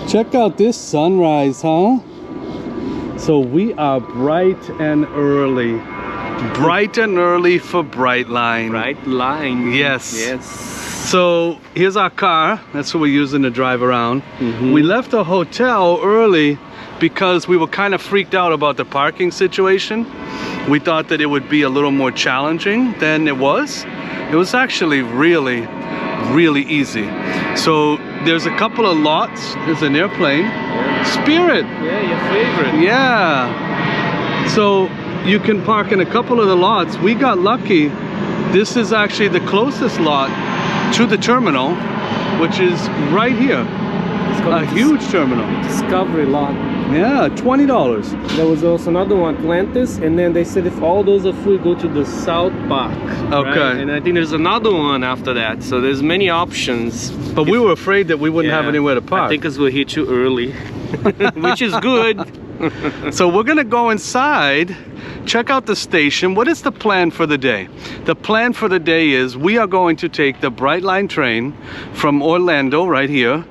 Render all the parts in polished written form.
Check out this sunrise, huh? So we are bright and early. Bright and early for Brightline. Brightline. Yes. Yes. So here's our car. That's what we're using to drive around. We left the hotel early because we were kind of freaked out about the parking situation. We thought that it would be a little more challenging than it was. It was actually really, really easy. So there's a couple of lots. There's an airplane. Yeah. Spirit. Yeah, your favorite. Yeah. So you can park in a couple of the lots. We got lucky. This is actually the closest lot to the terminal, which is right here. A huge terminal. Discovery lot. Yeah, $20. There was also another one, Atlantis, and then they said if all those are full, go to the South Park. Okay. Right? And I think there's another one after that, so there's many options. But we were afraid that we wouldn't have anywhere to park. I think because we're here too early, which is good. So we're gonna go inside, check out the station. What is the plan for the day? The plan for the day is we are going to take the Brightline train from Orlando right here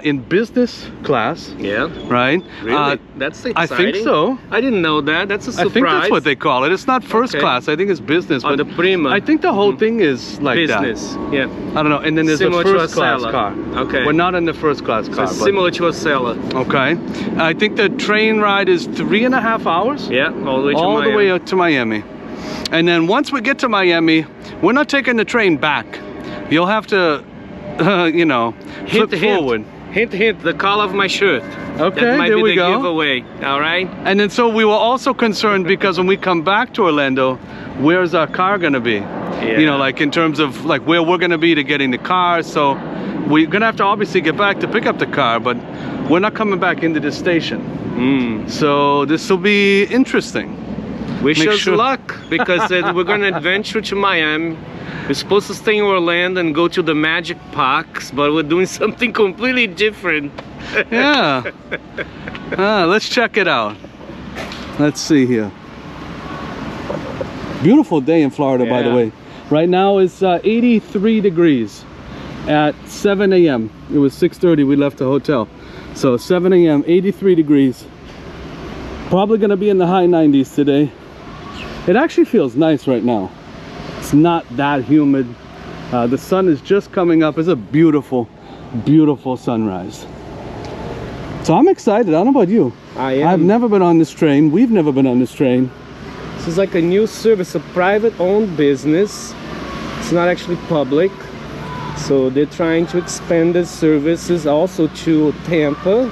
in business class. Yeah. Right? Really? That's exciting. I think so. I didn't know that. That's a surprise. I think that's what they call it. It's not first class. I think it's business. Oh, but the Prima. I think the whole thing is like business. that. Yeah. I don't know. And then there's Similar a first class car. Okay. We're not in the first class car. So similar to a cellar. Okay. I think the train ride is 3.5 hours. Yeah, all the way to all Miami. the way up to Miami. And then once we get to Miami, we're not taking the train back. You'll have to, you know, flip forward. Hint, hint, the color of my shirt. Okay, that might there be we the go. giveaway, all right? And then so we were also concerned because when we come back to Orlando, where's our car gonna be? Yeah. You know, like in terms of like where we're gonna be to getting the car. So we're gonna have to obviously get back to pick up the car, but we're not coming back into the station. So this will be interesting. Wish us luck, because we're going to adventure to Miami. We're supposed to stay in Orlando and go to the magic parks, but we're doing something completely different. Yeah. Let's check it out. Let's see here. Beautiful day in Florida, by the way. Right now it's 83 degrees at 7 a.m. It was 6:30 we left the hotel. So 7 a.m., 83 degrees. Probably gonna be in the high 90s today. It actually feels nice right now. It's not that humid. The sun is just coming up. It's a beautiful, beautiful sunrise. So I'm excited. I don't know about you. I am. I've never been on this train. We've never been on this train. This is like a new service, a private-owned business. It's not actually public. So they're trying to expand the services also to Tampa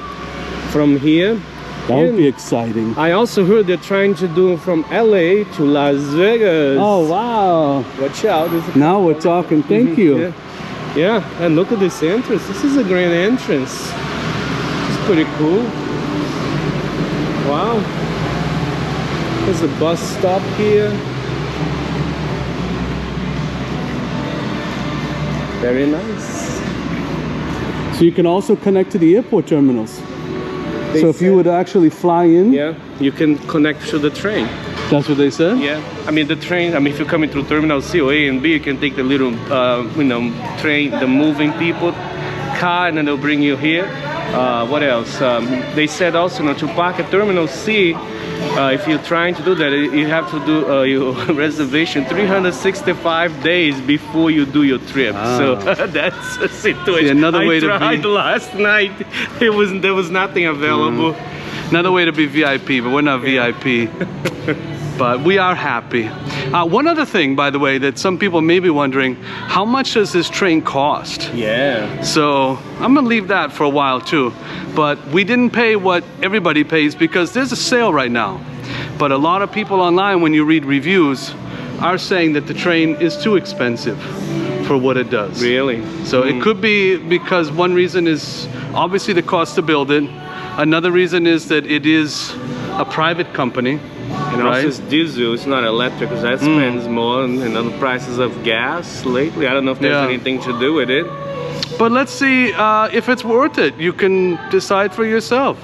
from here. That would be exciting. I also heard they're trying to do from LA to Las Vegas. Oh, wow. Watch out. Now we're talking. Thank you. Yeah, and look at this entrance. This is a great entrance. It's pretty cool. Wow. There's a bus stop here. Very nice. So you can also connect to the airport terminals. So if you would actually fly in, you can connect to the train. That's what they said? Yeah, I mean the train, if you're coming through Terminal C or A and B, you can take the little, you know, train, the moving people car, and then they'll bring you here. What else? They said also, you know, to park at Terminal C, if you're trying to do that, you have to do your reservation 365 days before you do your trip. So that's a situation. See, another way I tried last night. There was nothing available. Another way to be VIP, but we're not VIP. But we are happy. One other thing, by the way, that some people may be wondering, how much does this train cost? Yeah. So I'm gonna leave that for a while too. But we didn't pay what everybody pays because there's a sale right now. But a lot of people online, when you read reviews, are saying that the train is too expensive for what it does. Really? So it could be because one reason is obviously the cost to build it. Another reason is that it is a private company. And also it's diesel, it's not electric, because that spends more, and the prices of gas lately. I don't know if there's anything to do with it. But let's see if it's worth it. You can decide for yourself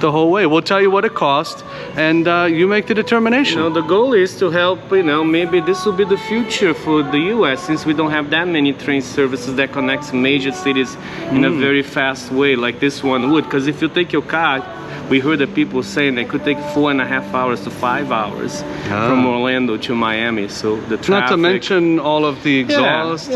the whole way. We'll tell you what it costs, and you make the determination. You know, the goal is to help, you know, maybe this will be the future for the US, since we don't have that many train services that connects major cities in a very fast way like this one would. Because if you take your car, we heard that people saying it could take 4.5 hours to 5 hours from Orlando to Miami. So the traffic. Not to mention all of the exhaust.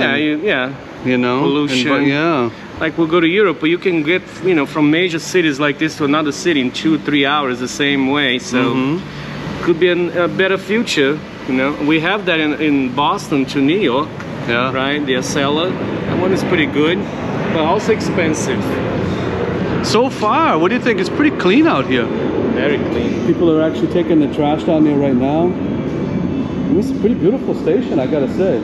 You know, pollution. Like we'll go to Europe, but you can get, you know, from major cities like this to another city in 2-3 hours the same way. So could be a better future. You know, we have that in Boston to New York. Yeah. Right, the Acela. That one is pretty good, but also expensive. So far, what do you think? It's pretty clean out here. Very clean. People are actually taking the trash down there right now. It's a pretty beautiful station, I gotta say.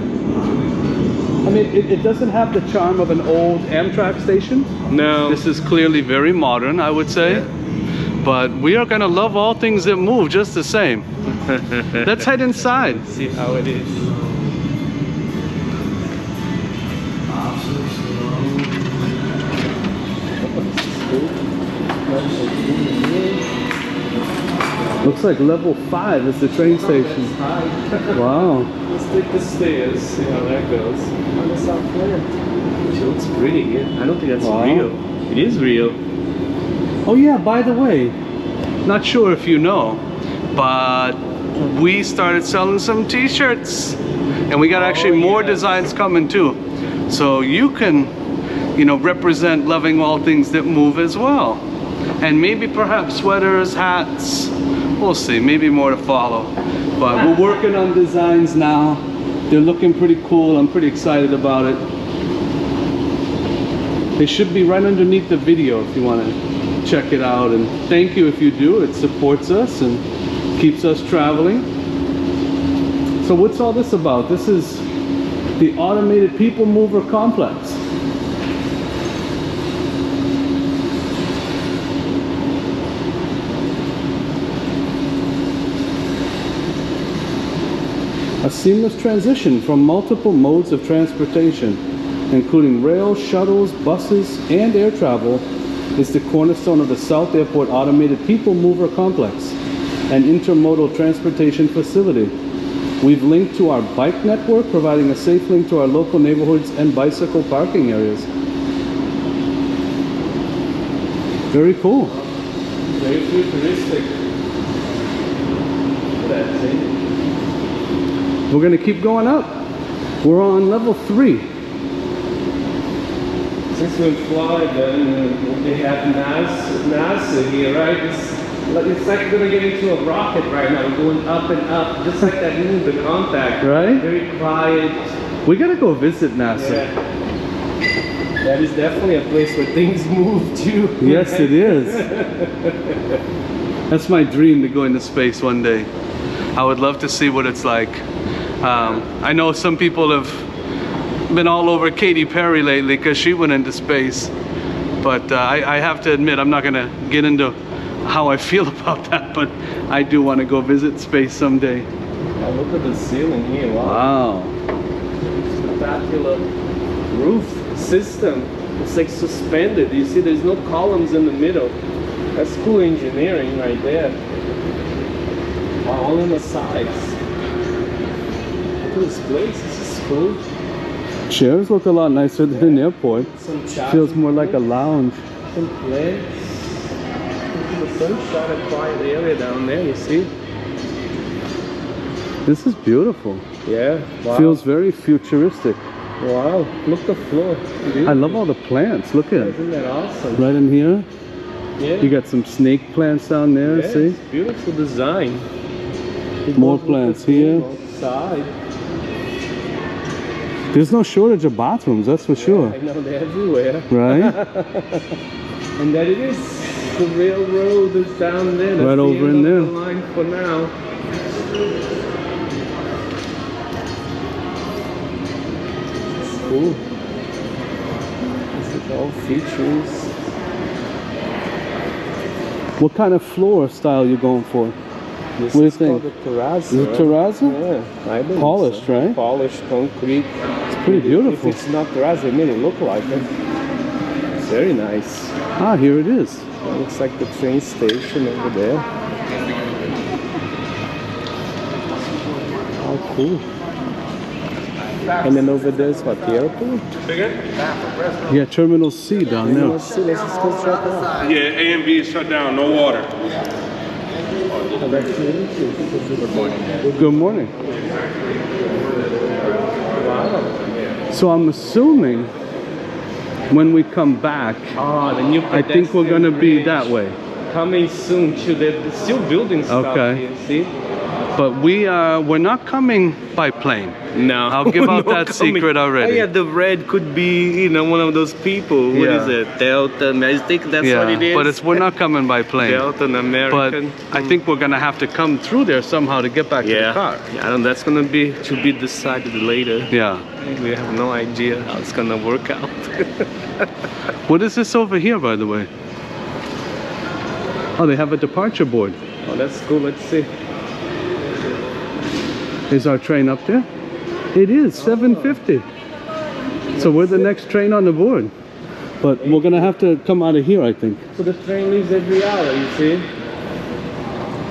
I mean, it doesn't have the charm of an old Amtrak station. No. This is clearly very modern, I would say. Yeah. But we are gonna love all things that move just the same. Let's head inside. See how it is. Looks like level 5 is the train station. Wow. Let's take the stairs, see how that goes. On the south floor. It looks pretty. Yeah. I don't think that's real. It is real. Oh yeah, by the way, not sure if you know, but we started selling some t-shirts. And we got actually more designs coming too. So you can, you know, represent loving all things that move as well. And maybe perhaps sweaters, hats. We'll see, maybe more to follow. But we're working on designs now. They're looking pretty cool. I'm pretty excited about it. They should be right underneath the video if you want to check it out. And thank you if you do. It supports us and keeps us traveling. So what's all this about? This is the automated people mover complex. A seamless transition from multiple modes of transportation, including rail, shuttles, buses, and air travel, is the cornerstone of the South Airport Automated People Mover Complex, an intermodal transportation facility. We've linked to our bike network, providing a safe link to our local neighborhoods and bicycle parking areas. Very cool. Very futuristic. Look at that thing. We're going to keep going up. We're on level 3. Since we're in Florida, they have NASA here, right? It's like we're going to get into a rocket right now. We're going up and up, just like that moon, the contact. Right? Very quiet. We got to go visit NASA. Yeah. That is definitely a place where things move too. Yes, it is. That's my dream, to go into space one day. I would love to see what it's like. I know some people have been all over Katy Perry lately because she went into space. But I have to admit, I'm not going to get into how I feel about that, but I do want to go visit space someday. Oh, look at the ceiling here. Wow. Spectacular roof system. It's like suspended. You see, there's no columns in the middle. That's cool engineering right there. All on the sides. Look at this place. This is cool. Chairs look a lot nicer than an airport. Feels more like a lounge. Some plants. Look at the sunshine and quiet area down there, you see? This is beautiful. Yeah. Wow. Feels very futuristic. Wow. Look at the floor. I love all the plants. Look at it. Isn't that awesome? Right in here. Yeah. You got some snake plants down there, Yeah, see? it's beautiful design. More plants here. Outside. There's no shortage of bathrooms, that's for sure. I know, they're everywhere. Right? And that it is. The railroad is down there. That's right over in there. The line for now. It's cool. This is all features. What kind of floor style you going for? This what do you is think? called a terrazzo. Is it terrazzo? Yeah, I believe polished, so. right? Polished concrete. It's pretty beautiful. If it's not terrazzo, it may look like it. Very nice. Ah, here it is. Looks like the train station over there. How cool. And then over there is what, the airport? Yeah, Terminal C down there. Let's see, let's just go check it out. Yeah, A and B is shut down, no water. Oh, that's really cool. Good morning. So I'm assuming when we come back, Ah, the new I think we're gonna be that way. Coming soon too. They're still building stuff Okay. here, see? But we're not coming by plane. No. I'll give out Not that coming. secret already. Oh yeah, the red could be, you know, one of those people. What Yeah. is it? Delta. I think that's what it is. But we're not coming by plane. Delta and But American. I think we're gonna have to come through there somehow to get back to the car. Yeah, I don't, that's gonna be to be decided later. Yeah. We have no idea how it's gonna work out. What is this over here, by the way? Oh, they have a departure board. Oh, that's cool. Let's see. Is our train up there? It is 7:50. So we're the next train on the board. But we're gonna have to come out of here, I think. So the train leaves every hour, you see?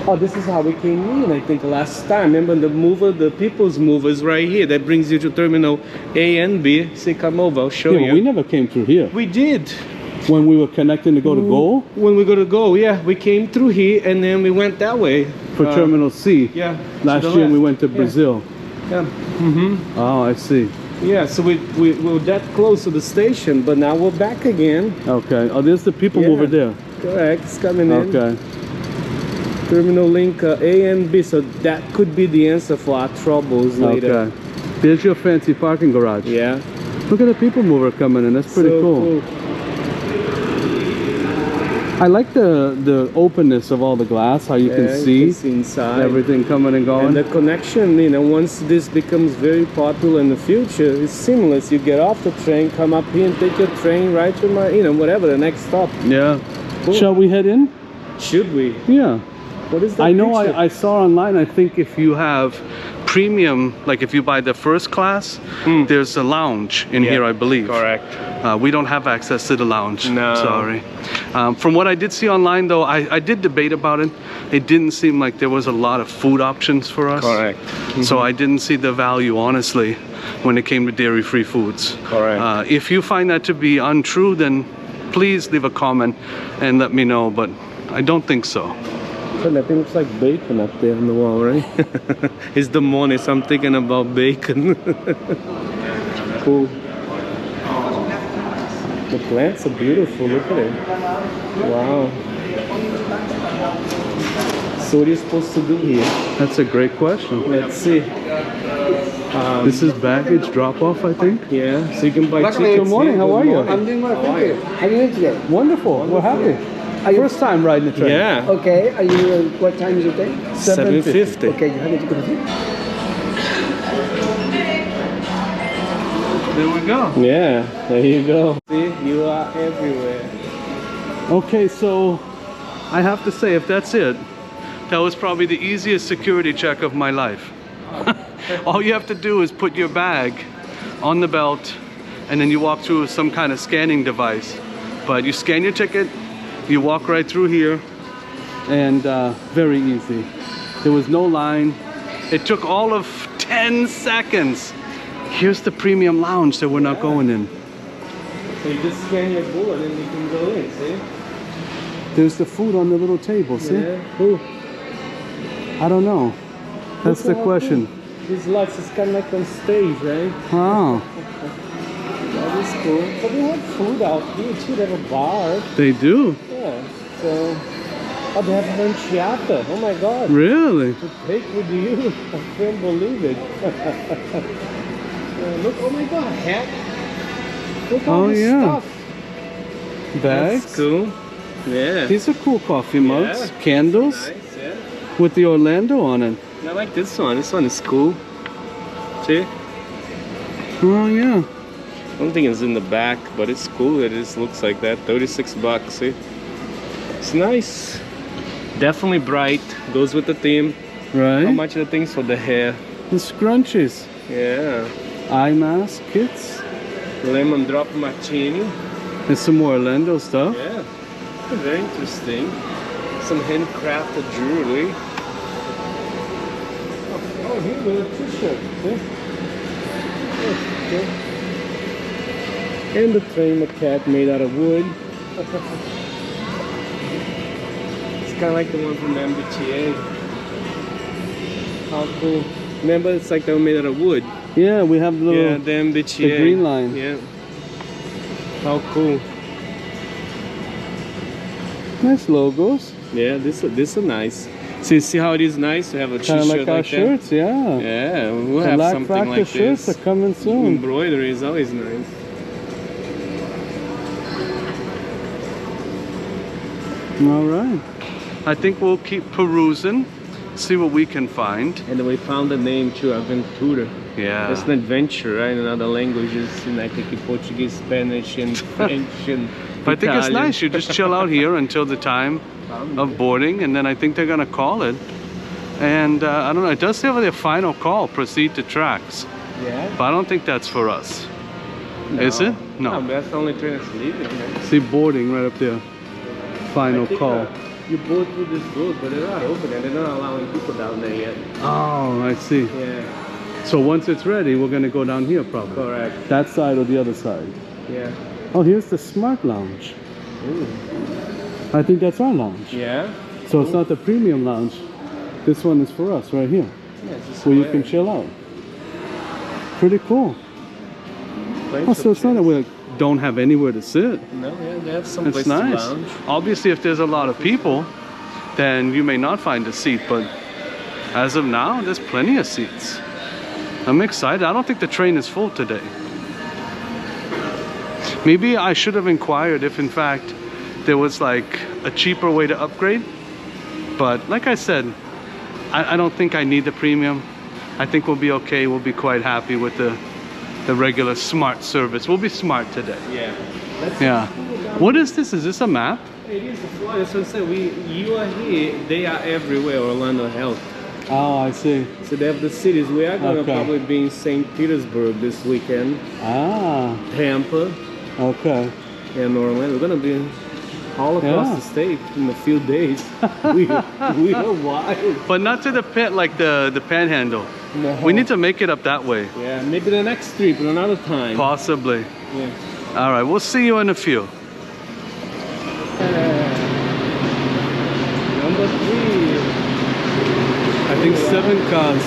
Oh, this is how we came in, I think, last time. Remember the mover, the people's mover is right here. That brings you to terminal A and B. See, come over, I'll show Yeah, you. we never came through here. We did. When we were connecting to go to Goal When we go to go, yeah, we came through here and then we went that way. for Terminal C. Yeah. Last to the year we left. went to Brazil. Yeah. Oh, I see. Yeah, so we were that close to the station, but now we're back again. Okay. Oh, there's the people Yeah. mover there. Correct, it's coming in. Okay. Terminal link A and B, so that could be the answer for our troubles later. Okay. There's your fancy parking garage. Yeah. Look at the people mover coming in. That's pretty So cool. I like the openness of all the glass, how you Yeah, can you see inside. everything coming and going. And the connection, you know, once this becomes very popular in the future, it's seamless. You get off the train, come up here and take your train right to my, you know, whatever, the next stop. Yeah. Cool. Shall we head in? Should we? Yeah. What is that I know picture? I saw online, I think if you have premium, like if you buy the first class, there's a lounge in here, I believe. Correct. We don't have access to the lounge. No. Sorry. From what I did see online, though, I did debate about it. It didn't seem like there was a lot of food options for us. Correct. So I didn't see the value, honestly, when it came to dairy-free foods. Correct. If you find that to be untrue, then please leave a comment and let me know, but I don't think so. So that thing looks like bacon up there on the wall, right? It's the morning, so I'm thinking about bacon. Cool. The plants are beautiful, look at it. Wow. So what are you supposed to do here? That's a great question. Let's see. This is baggage drop-off, I think. Yeah, so you can buy Good tickets. morning, here. how are Good you? morning. I'm doing well, thank you. How are you doing today? Wonderful. We're happy. First time riding the train. Yeah. Okay, are you, what time is it then? 7:50. Okay, you have a ticket with you? There we go. Yeah, there you go. See, you are everywhere. Okay, so I have to say, if that's it, that was probably the easiest security check of my life. All you have to do is put your bag on the belt and then you walk through some kind of scanning device. But you scan your ticket, you walk right through here, and very easy. There was no line. It took all of 10 seconds. Here's the premium lounge that we're not going in. So you just scan your bullet and you can go in, see? There's the food on the little table, see? Yeah. Cool. I don't know. That's the question. These lights is kind of like on stage, right? Wow, That is cool. But they have food out here too. They have a bar. they do? Yeah. So, oh, they have ranchata. Oh my God. Really? To take with you. I can't believe it. Look, oh my God, hat. Look all Oh, this yeah. stuff. Bags? That's cool. Yeah. These are cool coffee mugs. Yeah. Candles Nice, yeah. with the Orlando on it. I like this one. This one is cool. See? Oh yeah. I don't think it's in the back, but it's cool. It just looks like that. 36 bucks, see? It's nice. Definitely bright. Goes with the theme. Right? How much are the things for the hair? The scrunchies. Yeah. Eye mask kits. Lemon drop martini. There's some more Orlando stuff. Yeah, very interesting. Some handcrafted jewelry. Oh, here with a t-shirt. Okay. And the train maquette made out of wood. It's kind of like the one from MBTA. How cool. Remember, it's like they were made out of wood. Yeah, we have the little, Yeah, the MBTA. the green line. Yeah. How cool. Nice logos. Yeah, this is nice. See how it is nice to have a Kind t-shirt of like our that? shirts, yeah. Yeah, we'll The have something lacfactor like shirts this. are coming soon. Embroidery is always nice. All right. I think we'll keep perusing, see what we can find. And we found the name too, Aventura. Yeah. It's an adventure, right? In other languages, in I think in Portuguese, Spanish, and French, and But I think it's Italian. nice. You just chill out here until the time of boarding, and then I think they're gonna call it. And I don't know. It does say over there, final call, proceed to tracks. Yeah. But I don't think that's for us. Is it? No. No, that's the only train that's leaving. Right? See boarding right up there. Final I think, call. You board through this road, but they're not open and they're not allowing people down there yet. Oh, I see. Yeah. So once it's ready, we're gonna go down here probably. Correct. That side or the other side. Yeah. Oh, here's the Smart Lounge. Ooh. I think that's our lounge. Yeah. So it's not the premium lounge. This one is for us right here, Yeah, just where you can chill out. Pretty cool. Oh, so it's not that we don't have anywhere to sit. No, yeah, they have some It's place nice. to lounge. Obviously, if there's a lot of people, then you may not find a seat. But as of now, there's plenty of seats. I'm excited. I don't think the train is full today. Maybe I should have inquired if, in fact, there was like a cheaper way to upgrade. But like I said, I don't think I need the premium. I think we'll be okay. We'll be quite happy with the regular smart service. We'll be smart today. Yeah. Yeah. What is this? Is this a map? It is the Florida. So I said, you are here, they are everywhere, Orlando Health. Oh, I see. So they have the cities. We are going to Okay. probably be in St. Petersburg this weekend, Ah, Tampa, okay. and Orlando. We're going to be all across Yeah. the state in a few days. we are wild. But not to the pit like the panhandle. No. We need to make it up that way. Yeah, maybe the next trip, but another time. Possibly. Yeah. All right, we'll see you in a few. Number 3. I think 7 cars.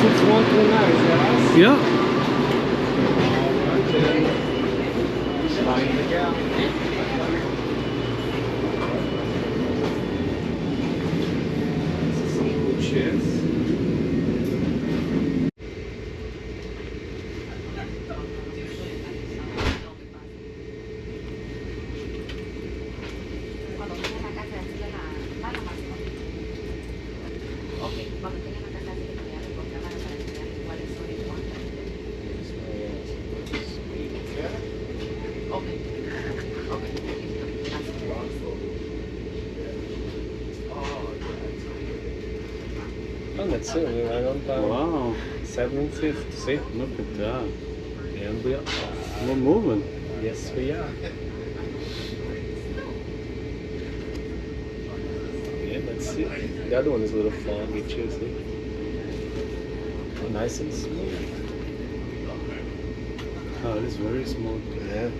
6129, guys. Yeah. Some cool chairs. Oh, that's it. We're right on time. Wow. 7:50. See? Look at that. And we are. We're moving. Yes, we are. Yeah, that's it. The other one is a little foggy too, see? Nice and smooth. Oh, it is very smooth. Yeah.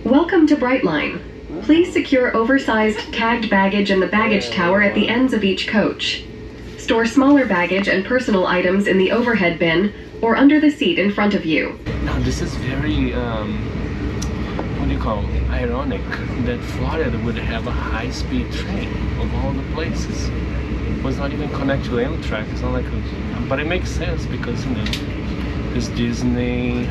Welcome to Brightline. Please secure oversized tagged baggage in the baggage tower at the ends of each coach. Store smaller baggage and personal items in the overhead bin or under the seat in front of you. Now this is very, what do you call it? Ironic that Florida would have a high-speed train of all the places. It was not even connected to Amtrak. It's not like but it makes sense because, you know, there's Disney,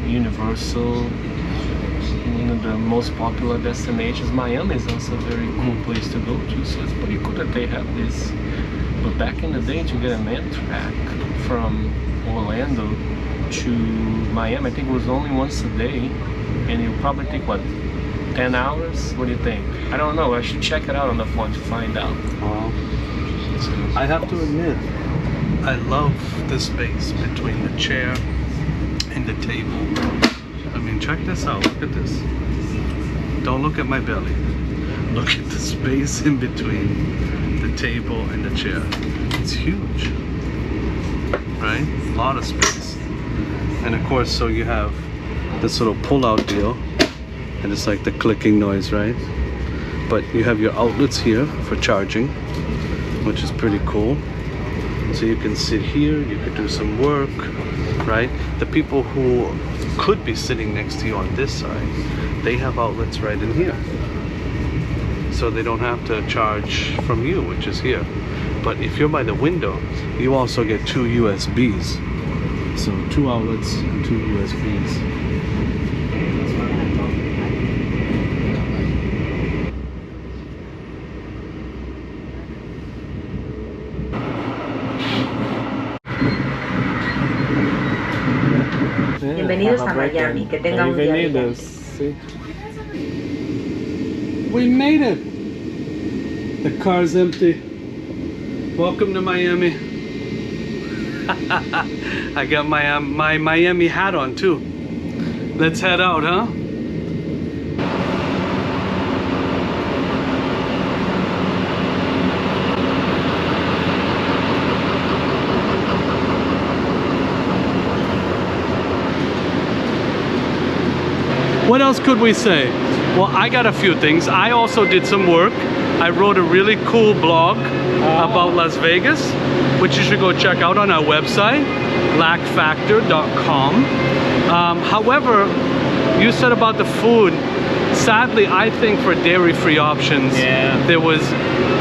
Universal, you know, the most popular destinations. Miami is also a very cool place to go to, so it's pretty cool that they have this. But back in the day, to get an Amtrak from Orlando to Miami, I think it was only once a day, and it would probably take, what, 10 hours? What do you think? I don't know. I should check it out on the phone to find out. Wow. I have to admit, I love the space between the chair and the table. I mean, check this out. Look at this. Don't look at my belly. Look at the space in between the table and the chair. It's huge, right? A lot of space. And of course, so you have this little pull-out deal, and it's like the clicking noise, right? But you have your outlets here for charging, which is pretty cool. So you can sit here, you could do some work, right? The people who could be sitting next to you on this side, they have outlets right in here. So they don't have to charge from you, which is here. But if you're by the window, you also get 2 USBs. So 2 outlets and 2 USBs. Bienvenidos a Miami, que tenga un día brillante. Sí. We made it! The car's empty. Welcome to Miami. I got my Miami hat on too. Let's head out, huh? What else could we say? Well, I got a few things. I also did some work. I wrote a really cool blog about Las Vegas, which you should go check out on our website, lacfactor.com. However, you said about the food, sadly, I think for dairy-free options, there was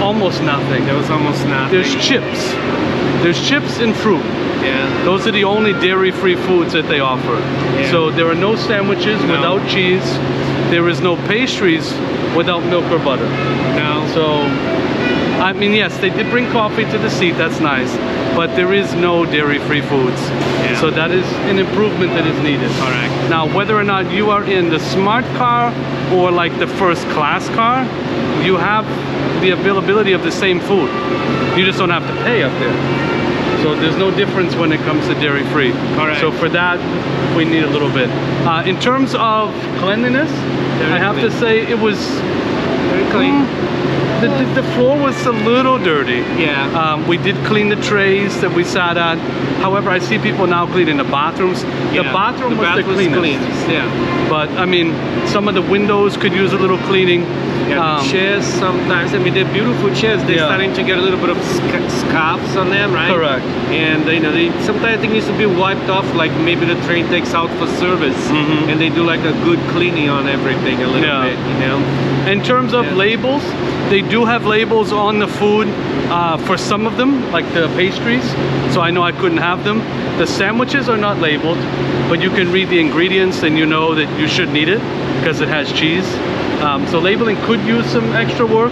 almost nothing. There was almost nothing. There's chips. There's chips and fruit. Yeah. Those are the only dairy-free foods that they offer. Yeah. So there are no sandwiches without cheese. There is no pastries without milk or butter. No. So, I mean, yes, they did bring coffee to the seat. That's nice. But there is no dairy-free foods. Yeah. So that is an improvement that is needed. Correct. Now, whether or not you are in the smart car or like the first class car, you have the availability of the same food. You just don't have to pay up there. So there's no difference when it comes to dairy-free. Correct. So for that, we need a little bit. In terms of cleanliness, I have to say it was very clean. The floor was a little dirty. Yeah. We did clean the trays that we sat at. However, I see people now cleaning the bathrooms. The bathroom was the cleanest. Yeah. But I mean, some of the windows could use a little cleaning. Yeah, the chairs sometimes, I mean, they're beautiful chairs. They're starting to get a little bit of scarves on them, right? Correct. And you know, sometimes it needs to be wiped off, like maybe the train takes out for service, and they do like a good cleaning on everything a little bit, you know. In terms of labels, they do have labels on the food for some of them, like the pastries. So I know I couldn't have them. The sandwiches are not labeled, but you can read the ingredients and you know that you should need it because it has cheese. So labeling could use some extra work.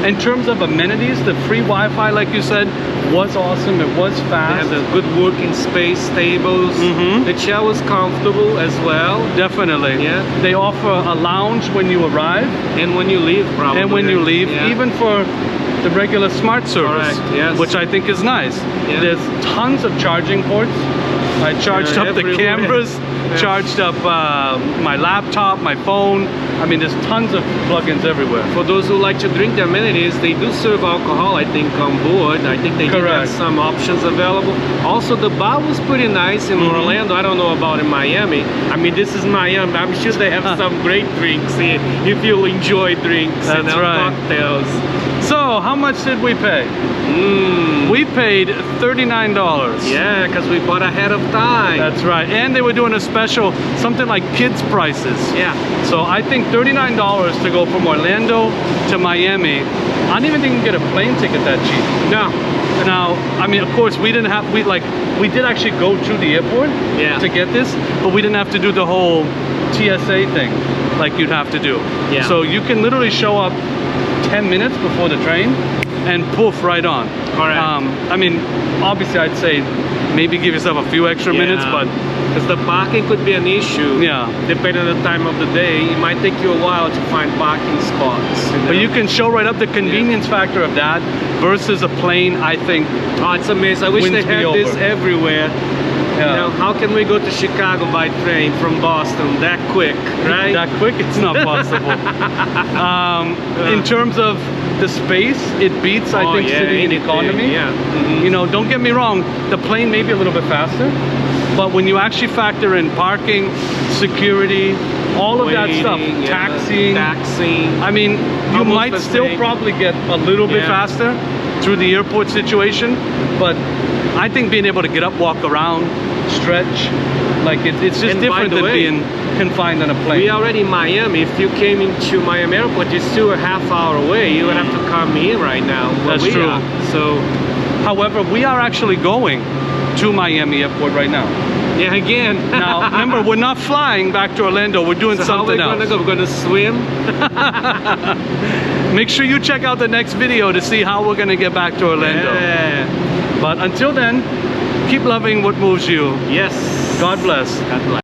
In terms of amenities, the free Wi-Fi, like you said, was awesome. It was fast. They have a good working space, tables. The chair was comfortable as well. Definitely. Yeah. They offer a lounge when you arrive. And when you leave, probably. And when you leave, Yeah. even for the regular smart service, Correct, yes. which I think is nice. Yeah. There's tons of charging ports. I charged up the everywhere. cameras, charged up my laptop, my phone. I mean, there's tons of plugins everywhere. For those who like to drink the amenities, they do serve alcohol, I think, on board. I think they do have some options available. Also, the bar was pretty nice in Orlando. I don't know about in Miami. I mean, this is Miami. I'm sure they have some great drinks here if you enjoy drinks and cocktails. So, how much did we pay? We paid $39. Yeah, because we bought ahead of time. That's right. And they were doing a special, something like kids prices. Yeah. So I think $39 to go from Orlando to Miami. I don't even think you can get a plane ticket that cheap. No. Now, I mean, of course, we didn't have, we did actually go to the airport to get this, but we didn't have to do the whole TSA thing like you'd have to do. Yeah. So you can literally show up 10 minutes before the train and poof, right on. Correct. I mean, obviously I'd say maybe give yourself a few extra minutes, but because the parking could be an issue. Yeah. Depending on the time of the day, it might take you a while to find parking spots. You know? But you can show right up the convenience factor of that versus a plane, I think. Oh, it's amazing. I wish they had this everywhere. Yeah. You know, how can we go to Chicago by train from Boston that quick, right? That quick, it's not possible. In terms of the space, it beats, I think, city and economy. Yeah. You know, don't get me wrong, the plane may be a little bit faster, but when you actually factor in parking, security, all of that stuff, taxiing, taxiing. I mean, you Almost might the still same. probably get a little bit faster through the airport situation, but I think being able to get up, walk around, stretch, like it's just And different by the than way, being confined on a plane. We already in Miami. If you came into Miami Airport, you're still a half hour away. You would have to come here right now. where That's we true. are. So, However, we are actually going to Miami Airport right now. yeah, again. Now, remember, we're not flying back to Orlando. We're doing So how something are we else. gonna go? We're gonna swim. Make sure you check out the next video to see how we're gonna get back to Orlando. Yeah. But until then, keep loving what moves you. Yes. God bless. God bless.